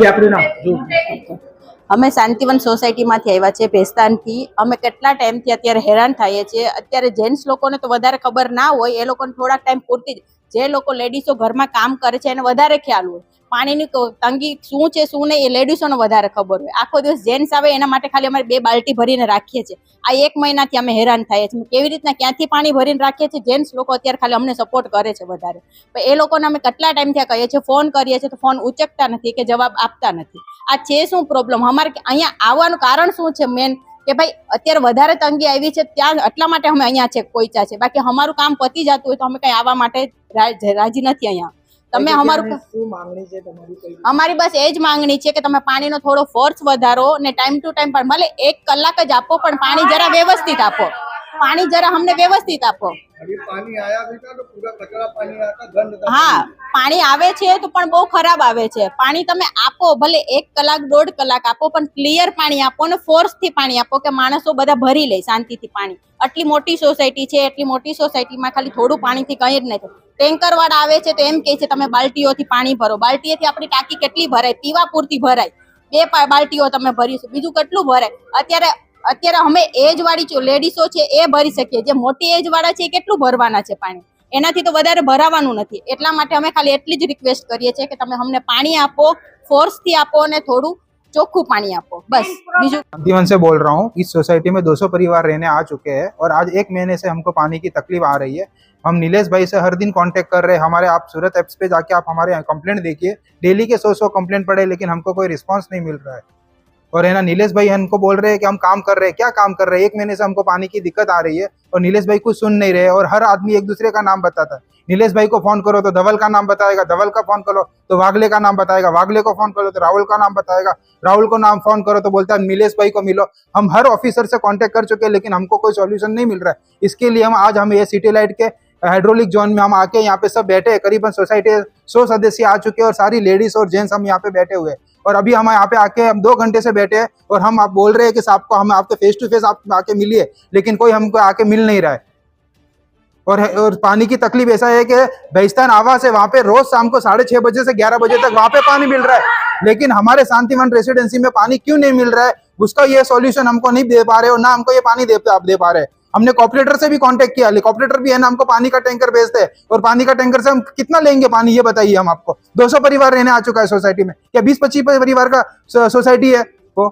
જે આપણું નામ જો અમે શાંતિવન સોસાયટીમાંથી આવ્યા છે ભેસ્તાનથી. અમે કેટલા ટાઈમથી અત્યારે હેરાન થઈએ છીએ. અત્યારે જેન્ટ્સ લોકોને તો વધારે ખબર ના હોય, એ લોકોને થોડાક ટાઈમ પૂરતી જ, જે લોકો લેડીઝો ઘરમાં કામ કરે છે એને વધારે ખ્યાલ હોય. પાણીની તંગી શું છે શું નહીં એ લેડીઝોને વધારે ખબર હોય. આખો દિવસ જેન્ટ્સ આવે એના માટે ખાલી અમારે 2 બાલ્ટી ભરીને રાખીએ છીએ. આ 1 મહિનાથી અમે હેરાન થઈએ છીએ. કેવી રીતના ક્યાંથી પાણી ભરીને રાખીએ છીએ? જેન્ટ્સ લોકો અત્યારે ખાલી અમને સપોર્ટ કરે છે વધારે. પણ એ લોકોને અમે કેટલા ટાઈમથી કહીએ છીએ, ફોન કરીએ છીએ તો ફોન ઉચકતા નથી કે જવાબ આપતા નથી. આ છે શું પ્રોબ્લેમ? અમારે અહીંયા આવવાનું કારણ શું છે મેન? કે ભાઈ અત્યારે વધારે તંગી આવી છે ત્યાં એટલા માટે અમે અહીંયા છે પહોંચ્યા છે. બાકી અમારું કામ પતી જતું હોય તો અમે કઈ આવવા માટે રાજી નથી અહીંયા. તમે અમારું શું માંગણી છે તમારી? કઈ અમારી બસ એ જ માંગણી છે કે તમે પાણીનો થોડો ફોર્સ વધારો ને ટાઈમ ટુ ટાઈમ પણ ભલે 1 કલાક જ આપો, પણ પાણી જરા વ્યવસ્થિત આપો. પાણી જરા અમને વ્યવસ્થિત આપો. अभी पानी आया भी था तो पूरा कचरा पानी आया था, गंद था। હા, પાણી આવે છે તો પણ બહુ ખરાબ આવે છે. પાણી તમે આપો ભલે 1 કલાક 1.5 કલાક આપો, પણ ક્લિયર પાણી આપો ને ફોર્સ થી પાણી આપો કે માણસો બધા ભરી લે શાંતિથી પાણી. આટલી મોટી સોસાયટી છે, એટલી મોટી સોસાયટીમાં ખાલી થોડું પાણીથી કંઈ જ નહીં થતું. ટેન્કર વાળા આવે છે તો એમ કહે છે તમે બાલ્ટીઓથી પાણી ભરો. બાલ્ટીઓથી આપણી ટાંકી કેટલી ભરાય? પીવા પૂરતી ભરાય. 2 બાલ્ટીઓ તમે ભરીશું, બીજું કેટલું ભરાય? અત્યારે અમે એજ વાળી લેડીઝો છે એ ભરી શકીએ. જે મોટી એજ વાળા છે એ કેટલું ભરવાના છે પાણી? એનાથી તો વધારે ભરાવાનું નથી. એટલા માટે અમે ખાલી એટલી જ રિક્વેસ્ટ કરીએ છીએ કે તમે અમને પાણી આપો, फोर्स થી આપો અને થોડું ચોખ્ખું પાણી આપો, बस। બીજું शांतिवन से बोल रहा हूँ। इस सोसाइटी में 200 परिवार रहने आ चुके हैं और आज 1 महीने से हमको पानी की तकलीफ आ रही है। हम नीलेश भाई से हर दिन कांटेक्ट कर रहे हैं। हमारे आप सूरत ऐप्स पे जाके आप हमारे कंप्लेंट देखिए, डेली के 100 कंप्लेंट पड़े, लेकिन हमको कोई रिस्पांस नहीं मिल रहा है। और है ना, नीलेश भाई हमको बोल रहे हैं कि हम काम कर रहे हैं। क्या काम कर रहे हैं? 1 महीने से हमको पानी की दिक्कत आ रही है और नीलेश भाई कुछ सुन नहीं रहे। और हर आदमी एक दूसरे का नाम बताता है। नीलेश भाई को फोन करो तो धवल का नाम बताएगा, धवल का फोन करो तो वागले का नाम बताएगा, वागले को फोन करो तो राहुल का नाम बताएगा, राहुल को नाम फोन करो तो बोलता है नीलेश भाई को मिलो। हम हर ऑफिसर से कांटेक्ट कर चुके हैं, लेकिन हमको कोई सॉल्यूशन नहीं मिल रहा है। इसके लिए हम ये सिटी लाइट के हाइड्रोलिक जोन में हम आके यहाँ पे सब बैठे हैं। करीबन सोसाइटी 100 सदस्य आ चुके हैं और सारी लेडीज और जेंट्स हम यहाँ पे बैठे हुए हैं। और अभी हम यहाँ पे आके हम 2 घंटे से बैठे हैं और हम आप बोल रहे हैं कि साहब को हम आपके फेस टू फेस आप आके मिलिए, लेकिन कोई हमको आके मिल नहीं रहा है। और पानी की तकलीफ ऐसा है कि भैस्तान आवास है, वहाँ पे रोज शाम को 6:30 बजे से 11 बजे तक वहाँ पे पानी मिल रहा है, लेकिन हमारे शांतिवन रेसिडेंसी में पानी क्यों नहीं मिल रहा है? उसका ये सॉल्यूशन हमको नहीं दे पा रहे और ना हमको ये पानी दे पा रहे हैं। हमने कॉर्पोरेटर से भी कांटेक्ट किया, कॉर्पोरेटर भी है ना हमको पानी का टैंकर भेजते हैं, और पानी का टैंकर से हम कितना लेंगे पानी ये बताइए हम आपको। 200 परिवार रहने आ चुका है सोसाइटी में, क्या 20-25 परिवार का सोसाइटी है वो?